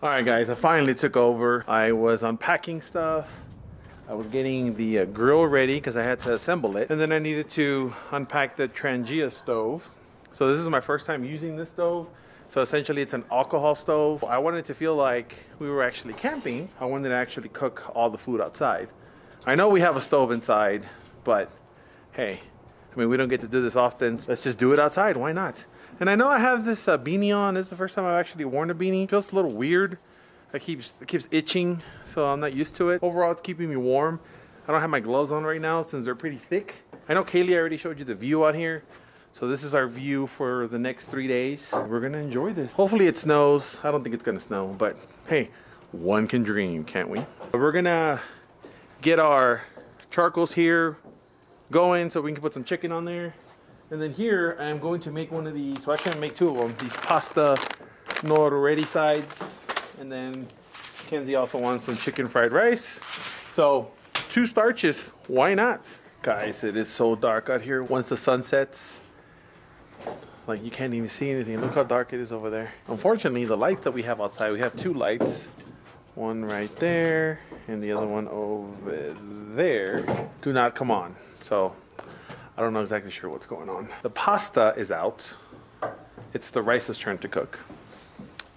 All right, guys, I finally took over. I was unpacking stuff. I was getting the grill ready because I had to assemble it. And then I needed to unpack the Trangia stove. So this is my first time using this stove. So essentially it's an alcohol stove. I wanted to feel like we were actually camping. I wanted to actually cook all the food outside. I know we have a stove inside, but hey, I mean, we don't get to do this often. Let's just do it outside. Why not? And I know I have this beanie on. This is the first time I've actually worn a beanie. It feels a little weird. It keeps itching, so I'm not used to it. Overall, it's keeping me warm. I don't have my gloves on right now since they're pretty thick. I know Kaylee already showed you the view out here. So this is our view for the next 3 days. We're gonna enjoy this. Hopefully it snows. I don't think it's gonna snow, but hey, one can dream, can't we? We're gonna get our charcoals here going so we can put some chicken on there. And then here, I'm going to make one of these, so actually I'm gonna make two of them, these pasta non ready sides. And then Kenzie also wants some chicken fried rice. So 2 starches, why not? Guys, it is so dark out here. Once the sun sets, like you can't even see anything. Look how dark it is over there. Unfortunately, the lights that we have outside, we have 2 lights. One right there and the other one over there do not come on. So I don't know exactly sure what's going on. The pasta is out. It's the rice's turn to cook.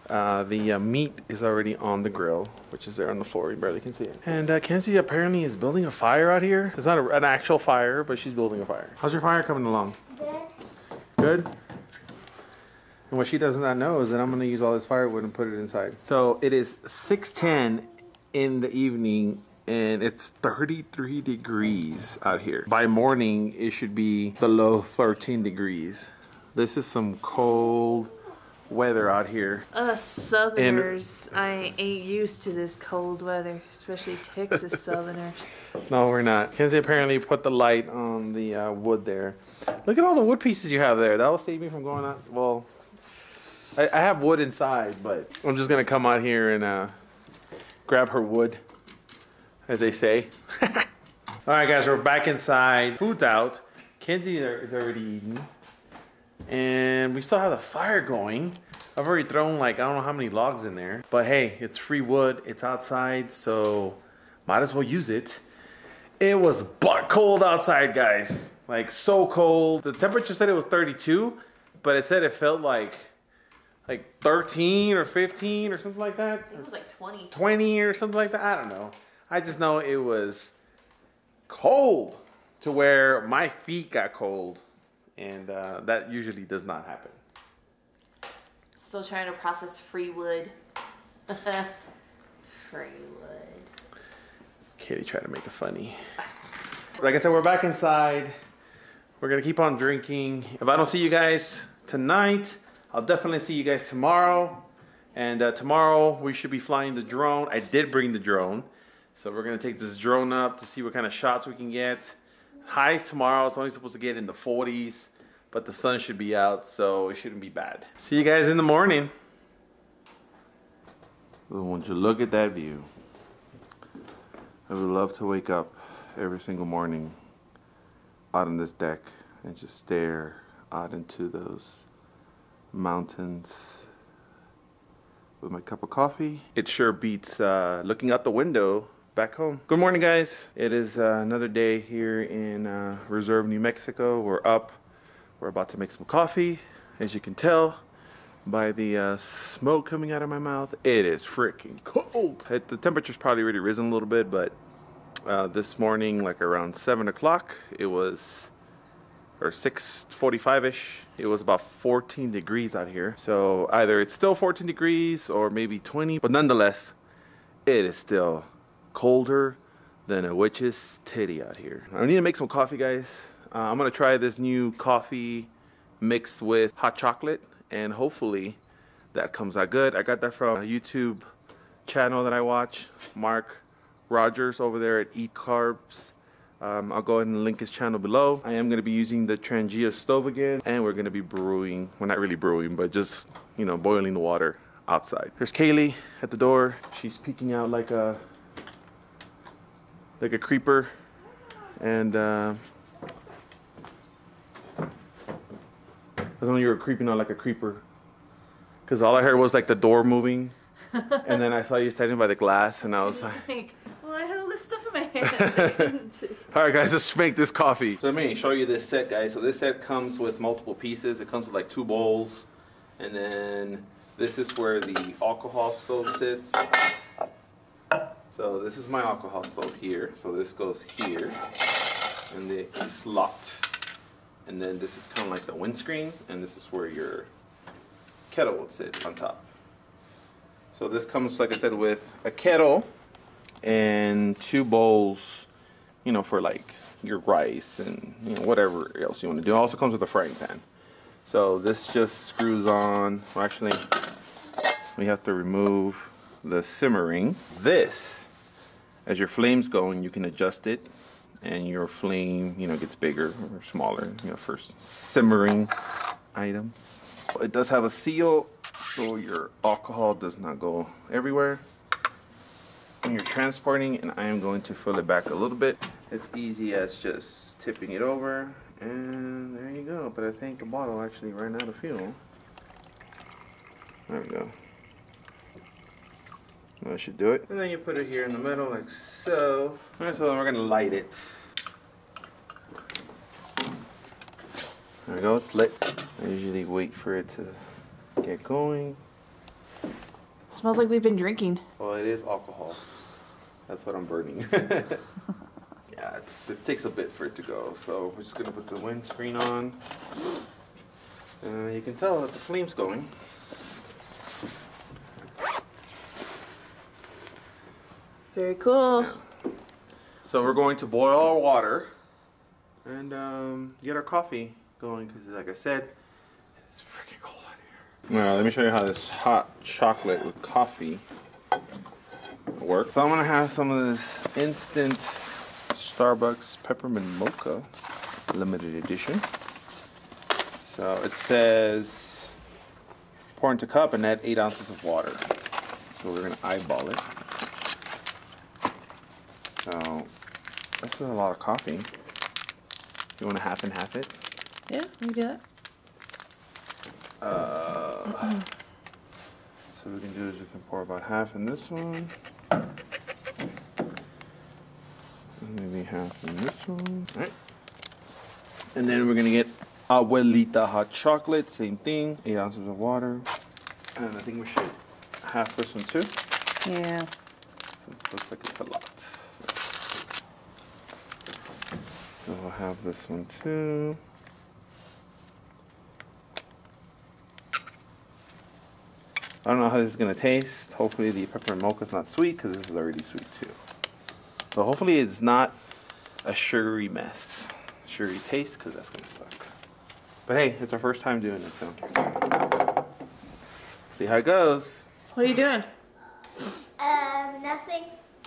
The meat is already on the grill, which is there on the floor. You barely can see it. And Kenzie apparently is building a fire out here. It's not an actual fire, but she's building a fire. How's your fire coming along? Good? And what she does not know is that I'm going to use all this firewood and put it inside. So it is 6:10 in the evening and it's 33 degrees out here. By morning, it should be below 13 degrees. This is some cold weather out here. Us Southerners, I ain't used to this cold weather, especially Texas Southerners. No, we're not. Kenzie apparently put the light on the wood there. Look at all the wood pieces you have there. That will save me from going out. Well, I have wood inside, but I'm just gonna come out here and grab her wood, as they say. All right, guys, we're back inside. Food's out. Kenzie is already eating. And we still have the fire going. I've already thrown like, I don't know how many logs in there. But hey, it's free wood. It's outside, so might as well use it. It was butt cold outside, guys. Like so cold. The temperature said it was 32, but it said it felt like 13 or 15 or something like that. It was like 20. 20 or something like that. I don't know. I just know it was cold to where my feet got cold. And that usually does not happen. Still trying to process free wood. Free wood. Katie tried to make it funny. Like I said, we're back inside. We're gonna keep on drinking. If I don't see you guys tonight, I'll definitely see you guys tomorrow. And tomorrow we should be flying the drone. I did bring the drone. So we're gonna take this drone up to see what kind of shots we can get. Highs tomorrow, it's only supposed to get in the 40s, but the sun should be out, so it shouldn't be bad. See you guys in the morning. Well, won't you look at that view? I would love to wake up every single morning out on this deck and just stare out into those mountains with my cup of coffee. It sure beats looking out the window back home. Good morning, guys. It is another day here in Reserve, New Mexico. We're up. We're about to make some coffee. As you can tell by the smoke coming out of my mouth, it is freaking cold. The temperature's probably already risen a little bit, but this morning, like around 7 o'clock, it was, or 6:45-ish, it was about 14 degrees out here. So either it's still 14 degrees or maybe 20, but nonetheless, it is still colder than a witch's titty out here. I need to make some coffee, guys. I'm gonna try this new coffee mixed with hot chocolate, and hopefully that comes out good. I got that from a YouTube channel that I watch, Mark Rogers over there at Eat Carbs. I'll go ahead and link his channel below. I am gonna be using the Trangia stove again, and we're gonna be brewing, well, not really brewing, but just, you know, boiling the water outside. There's Kaylee at the door. She's peeking out like a creeper, and I don't know, you were creeping out like a creeper, because all I heard was like the door moving. And then I saw you standing by the glass, and I was like, well, I had all this stuff in my hand. all right, guys, let's make this coffee. So let me show you this set, guys. So this set comes with multiple pieces. It comes with like 2 bowls, and then this is where the alcohol stove sits. So this is my alcohol stove here. So this goes here, and the slot. And then this is kind of like the windscreen, and this is where your kettle would sit on top. So this comes, like I said, with a kettle and 2 bowls, you know, for like your rice and, you know, whatever else you want to do. It also comes with a frying pan. So this just screws on. Well, actually, we have to remove the simmering. This, as your flame's going, you can adjust it, and your flame, you know, gets bigger or smaller, you know, for simmering items. It does have a seal, so your alcohol does not go everywhere when you're transporting, and I am going to fill it back a little bit. As easy as just tipping it over, and there you go. But I think the bottle actually ran out of fuel. There we go. That should do it. And then you put it here in the middle like so. Alright, so then we're gonna light it. There we go, it's lit. I usually wait for it to get going. Smells like we've been drinking. Well, it is alcohol. That's what I'm burning. Yeah, it takes a bit for it to go. So we're just gonna put the windscreen on. You can tell that the flame's going. Very cool. Yeah. So we're going to boil our water and get our coffee going, because like I said, it's freaking cold out here. Now let me show you how this hot chocolate with coffee works. So I'm gonna have some of this instant Starbucks peppermint mocha limited edition. So it says pour into cup and add 8 ounces of water. So we're gonna eyeball it. So this is a lot of coffee. You want to half and half it? Yeah, we do that. So what we can do is we can pour about half in this one. And maybe half in this one. All right. And then we're going to get Abuelita hot chocolate. Same thing. 8 ounces of water. And I think we should half this one too. Yeah. So it looks like it's a lot. So we'll have this one too. I don't know how this is going to taste. Hopefully the peppermint mocha is not sweet, because this is already sweet too. So hopefully it's not a sugary mess. Sugary taste, because that's going to suck. But hey, it's our first time doing it, so see how it goes. What are you doing? Nothing.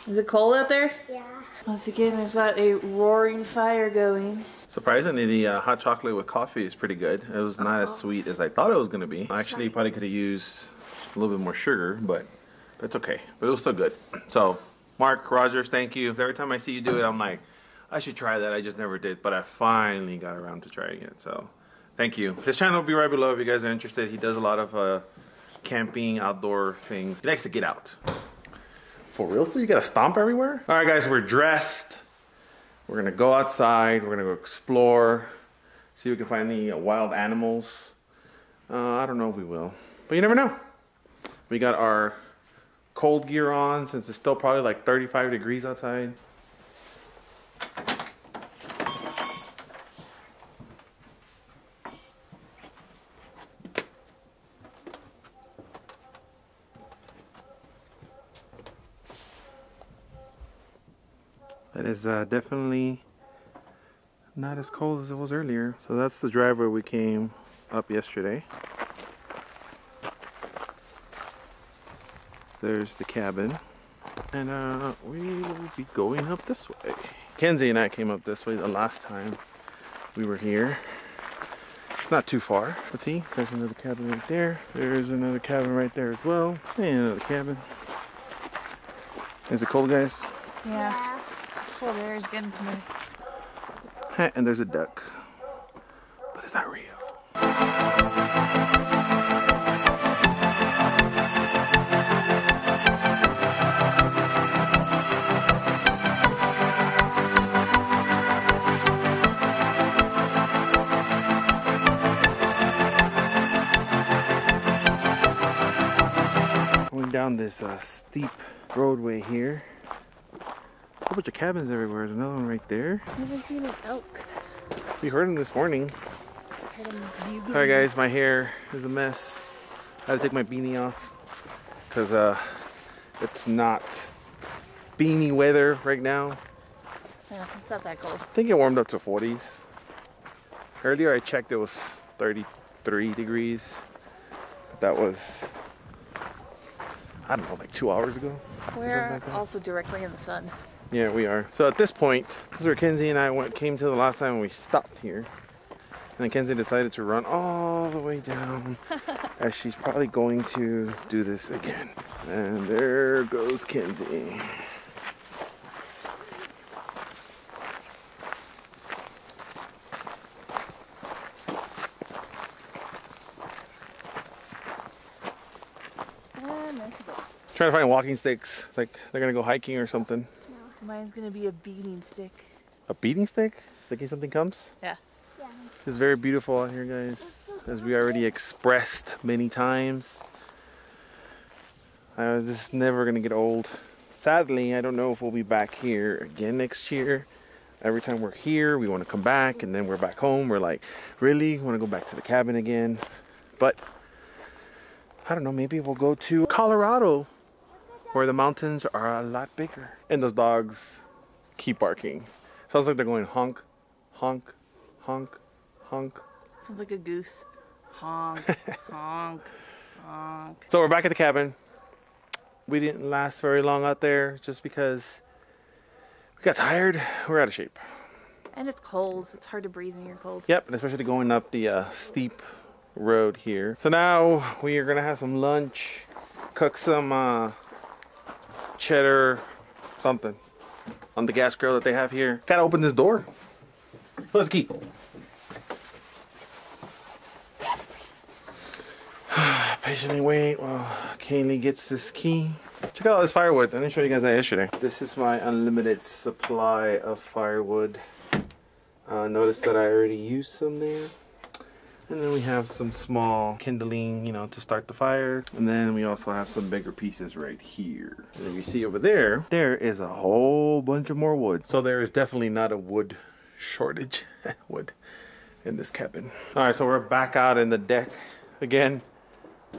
Is it cold out there? Yeah. Once again, we've got a roaring fire going. Surprisingly, the hot chocolate with coffee is pretty good. It was not as sweet as I thought it was going to be. Actually, probably could have used a little bit more sugar, but it's okay. But it was still good. So, Mark Rogers, thank you. Every time I see you do it, I'm like, I should try that. I just never did. But I finally got around to trying it. So, thank you. His channel will be right below if you guys are interested. He does a lot of camping, outdoor things. He likes to get out. For real? So you gotta stomp everywhere? All right, guys, we're dressed. We're gonna go outside. We're gonna go explore, see if we can find any wild animals. I don't know if we will, but you never know. We got our cold gear on since it's still probably like 35 degrees outside. It is definitely not as cold as it was earlier. So that's the driveway we came up yesterday. There's the cabin. And we will be going up this way. Kenzie and I came up this way the last time we were here. It's not too far. Let's see, there's another cabin right there. There's another cabin right there as well. And another cabin. Is it cold, guys? Yeah. Cold air is getting to me. And there's a duck. But it's not real. down this steep roadway here. A whole bunch of cabins everywhere. There's another one right there. I haven't seen an elk. We heard him this morning. Alright guys, my hair is a mess. I had to take my beanie off because it's not beanie weather right now. Yeah, it's not that cold. I think it warmed up to 40s. Earlier I checked, it was 33 degrees. But that was, I don't know, like 2 hours ago. We're also directly in the sun. Yeah, we are. So at this point, this is where Kenzie and I came to the last time when we stopped here. And then Kenzie decided to run all the way down as she's probably going to do this again. And there goes Kenzie. Trying to find walking sticks. It's like they're gonna go hiking or something. Mine's gonna be a beating stick. A beating stick? Thinking something comes? Yeah. It's very beautiful out here, guys. As we already expressed many times. This is never gonna get old. Sadly, I don't know if we'll be back here again next year. Every time we're here, we want to come back, and then we're back home. We're like, really? Want to go back to the cabin again? But I don't know. Maybe we'll go to Colorado, where the mountains are a lot bigger. And those dogs keep barking. Sounds like they're going honk, honk, honk, honk. Sounds like a goose. Honk, honk, honk. So we're back at the cabin. We didn't last very long out there just because we got tired. We're out of shape. And it's cold. It's hard to breathe when you're cold. Yep, and especially going up the steep road here. So now we are gonna have some lunch, cook some cheddar, something on the gas grill that they have here. Gotta open this door. Let's keep. Patiently wait while Kaylee gets this key. Check out all this firewood. I didn't show you guys that yesterday. This is my unlimited supply of firewood. Notice that I already used some there. And then we have some small kindling, you know, to start the fire. And then we also have some bigger pieces right here. And if you see over there, there is a whole bunch of more wood. So there is definitely not a wood shortage wood in this cabin. All right, so we're back out in the deck again.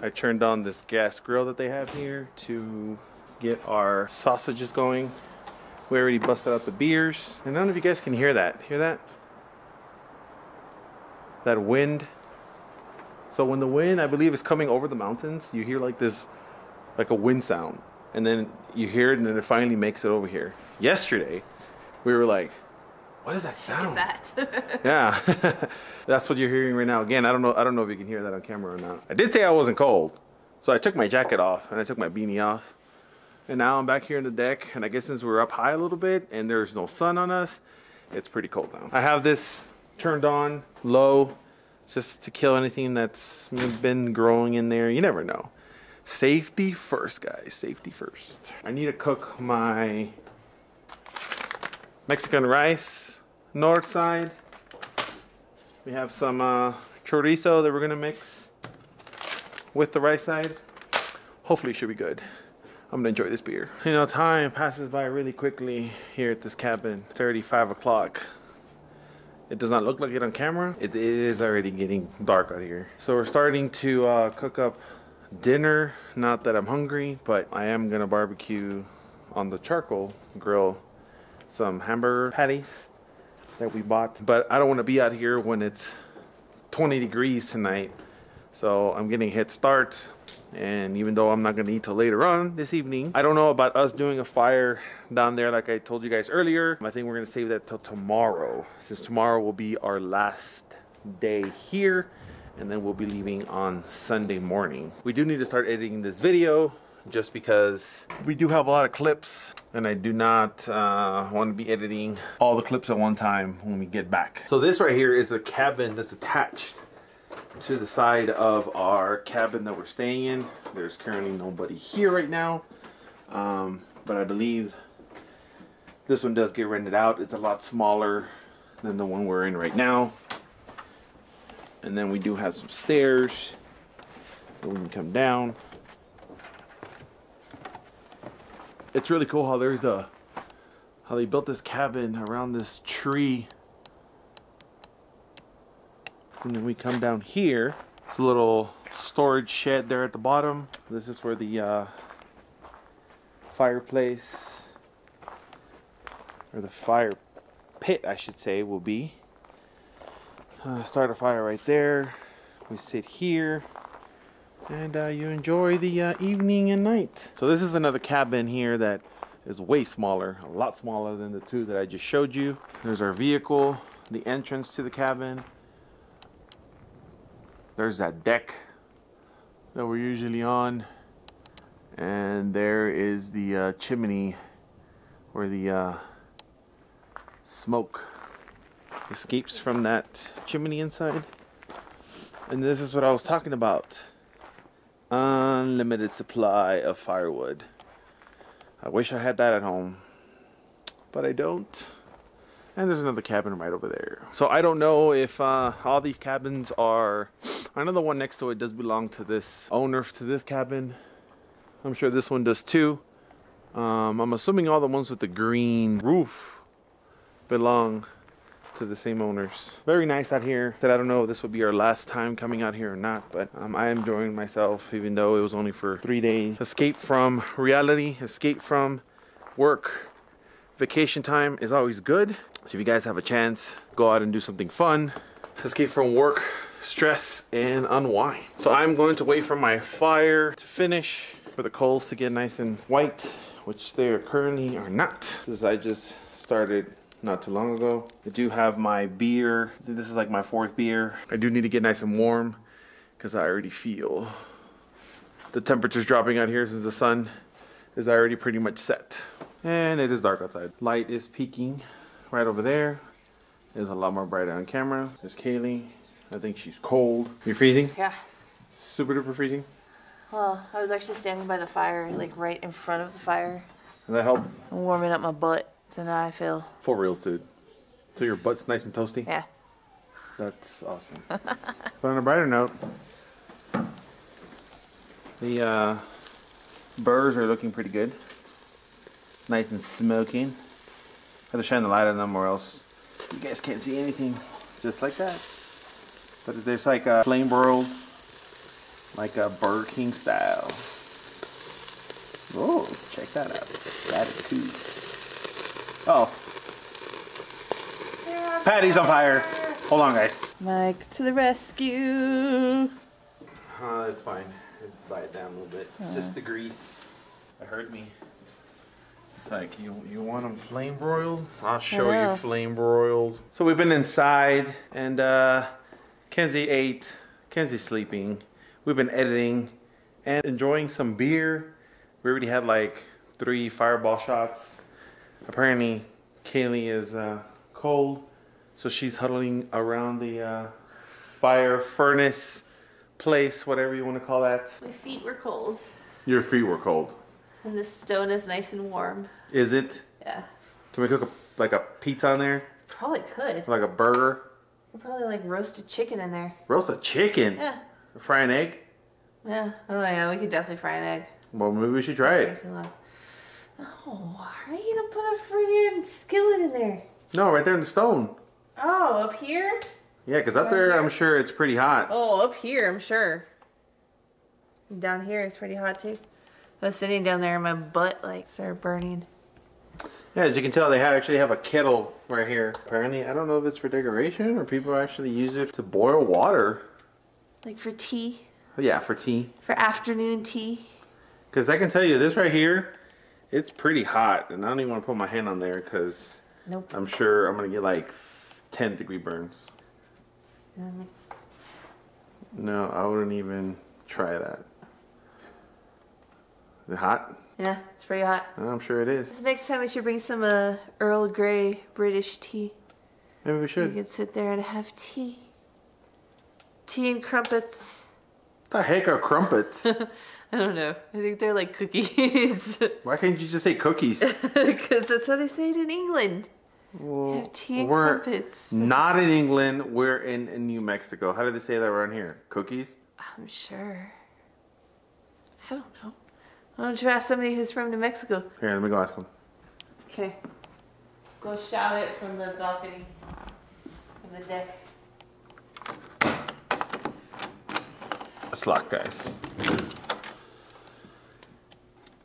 I turned on this gas grill that they have here to get our sausages going. We already busted out the beers. And I don't know if you guys can hear that. Hear that? That wind. So when the wind, I believe, is coming over the mountains, you hear like this, like a wind sound. And then you hear it and then it finally makes it over here. Yesterday, we were like, what is that sound? What is that? Yeah. That's what you're hearing right now. Again, I don't know if you can hear that on camera or not. I did say I wasn't cold. So I took my jacket off and I took my beanie off. And now I'm back here in the deck. And I guess since we're up high a little bit and there's no sun on us, it's pretty cold now. I have this turned on low just to kill anything that's been growing in there. You never know. Safety first, guys. Safety first. I need to cook my Mexican rice north side. We have some chorizo that we're gonna mix with the rice side. Hopefully it should be good. I'm gonna enjoy this beer. You know, time passes by really quickly here at this cabin. 35 o'clock. It does not look like it on camera. It is already getting dark out here. So we're starting to cook up dinner. Not that I'm hungry, but I am gonna barbecue on the charcoal grill some hamburger patties that we bought. But I don't want to be out here when it's 20 degrees tonight. So I'm getting a head start. And even though I'm not going to eat till later on this evening, I don't know about us doing a fire down there like I told you guys earlier. I think we're going to save that till tomorrow, since tomorrow will be our last day here. And then we'll be leaving on Sunday morning. We do need to start editing this video just because we do have a lot of clips and I do not want to be editing all the clips at one time when we get back. So this right here is a cabin that's attached to the side of our cabin that we're staying in. There's currently nobody here right now, but I believe this one does get rented out. It's a lot smaller than the one we're in right now. And then we do have some stairs that we can come down. It's really cool how there's how they built this cabin around this tree. And then we come down here. It's a little storage shed there at the bottom. This is where the fireplace, or the fire pit I should say, will be. Start a fire right there. We sit here and you enjoy the evening and night. So this is another cabin here that is way smaller, a lot smaller than the two that I just showed you. There's our vehicle, the entrance to the cabin. There's that deck that we're usually on, and there is the chimney where the smoke escapes from that chimney inside. And this is what I was talking about. Unlimited supply of firewood. I wish I had that at home, but I don't. And there's another cabin right over there. So I don't know if all these cabins are... I know the one next to it does belong to this owner, to this cabin. I'm sure this one does too. I'm assuming all the ones with the green roof belong to the same owners. Very nice out here. I don't know if this would be our last time coming out here or not, but I am enjoying myself, even though it was only for 3 days. Escape from reality, escape from work. Vacation time is always good. So if you guys have a chance, go out and do something fun. Escape from work, stress, and unwind. So I'm going to wait for my fire to finish, for the coals to get nice and white, which they currently are not, because I just started not too long ago. I do have my beer. This is like my 4th beer. I do need to get nice and warm because I already feel the temperature's dropping out here since the sun is already pretty much set. And it is dark outside. Light is peaking right over there. It's a lot more brighter on camera. There's Kaylee. I think she's cold. You freezing? Yeah. Super duper freezing? Well, I was actually standing by the fire, like right in front of the fire. And that helped? I'm warming up my butt. So now I feel... For reals, dude. So your butt's nice and toasty? Yeah. That's awesome. But on a brighter note, the burrs are looking pretty good. Nice and smoking. Have to shine the light on them or else you guys can't see anything. Just like that. But there's like a flame broiled, like a Burger King style. Oh, check that out. That is cool. Oh. Patty's on fire. Hold on, guys. Mike to the rescue. It's fine. Bite it down a little bit. It's just the grease. It hurt me. It's like, you want them flame broiled? I'll show you flame broiled. So we've been inside and Kenzie ate. Kenzie's sleeping. We've been editing and enjoying some beer. We already had like 3 fireball shots. Apparently Kaylee is cold, so she's huddling around the fire furnace place, whatever you want to call that. My feet were cold. Your feet were cold. And the stone is nice and warm. Is it? Yeah. Can we cook like a pizza on there? Probably could. Like a burger? We'll probably like roasted chicken in there. Roast a chicken? Yeah. Fry an egg? Yeah. Oh yeah, we could definitely fry an egg. Well, maybe we should try it. Oh, how are you gonna put a friggin' skillet in there? No, right there in the stone. Oh, up here? Yeah, because up there, I'm sure it's pretty hot. Oh, up here, I'm sure. Down here it's pretty hot too. I was sitting down there and my butt like started burning. Yeah, as you can tell, they actually have a kettle right here. Apparently, I don't know if it's for decoration or people actually use it to boil water. Like for tea? Yeah, for tea. For afternoon tea? Because I can tell you, this right here, it's pretty hot. And I don't even want to put my hand on there because I'm sure I'm going to get like 10-degree burns. No, I wouldn't even try that. Is it hot? Yeah, it's pretty hot. I'm sure it is. Next time we should bring some Earl Grey British tea. Maybe we should. We could sit there and have tea. Tea and crumpets. What the heck are crumpets? I don't know. I think they're like cookies. Why can't you just say cookies? Because that's how they say it in England. Well, have tea and we're crumpets. Not in England. We're in New Mexico. How do they say that around here? Cookies? I'm sure. I don't know. Why don't you ask somebody who's from New Mexico? Here, let me go ask him. Okay. Go shout it from the balcony. From the deck. It's locked, guys.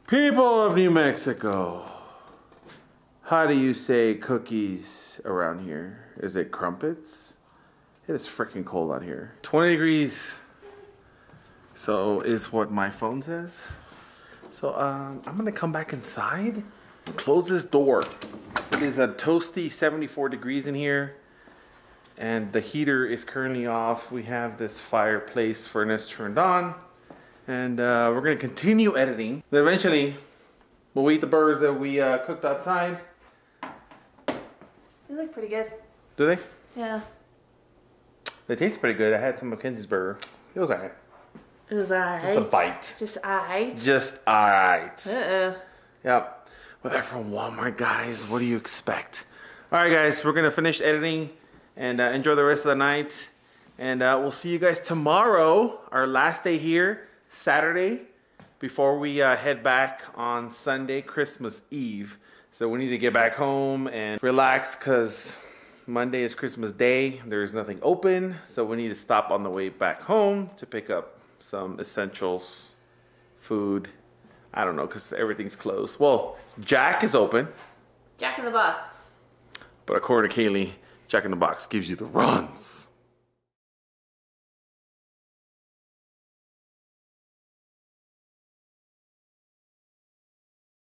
People of New Mexico, how do you say cookies around here? Is it crumpets? It is freaking cold out here. 20 degrees. So is what my phone says. So I'm gonna come back inside and close this door. It is a toasty 74 degrees in here. And the heater is currently off. We have this fireplace furnace turned on. And we're gonna continue editing. Then eventually, we'll eat the burgers that we cooked outside. They look pretty good. Do they? Yeah. They taste pretty good. I had some Mackenzie's burger. It was alright. It was alright. Just a bite. Just alright. Just alright. Uh-oh. Yep. Well, they're from Walmart, guys. What do you expect? Alright, guys. We're gonna finish editing and enjoy the rest of the night. And we'll see you guys tomorrow. Our last day here, Saturday, before we head back on Sunday, Christmas Eve. So we need to get back home and relax because Monday is Christmas Day. There's nothing open. So we need to stop on the way back home to pick up some essentials, food. I don't know because everything's closed. Well, Jack is open. Jack in the Box. But according to Kaylee, Jack in the Box gives you the runs.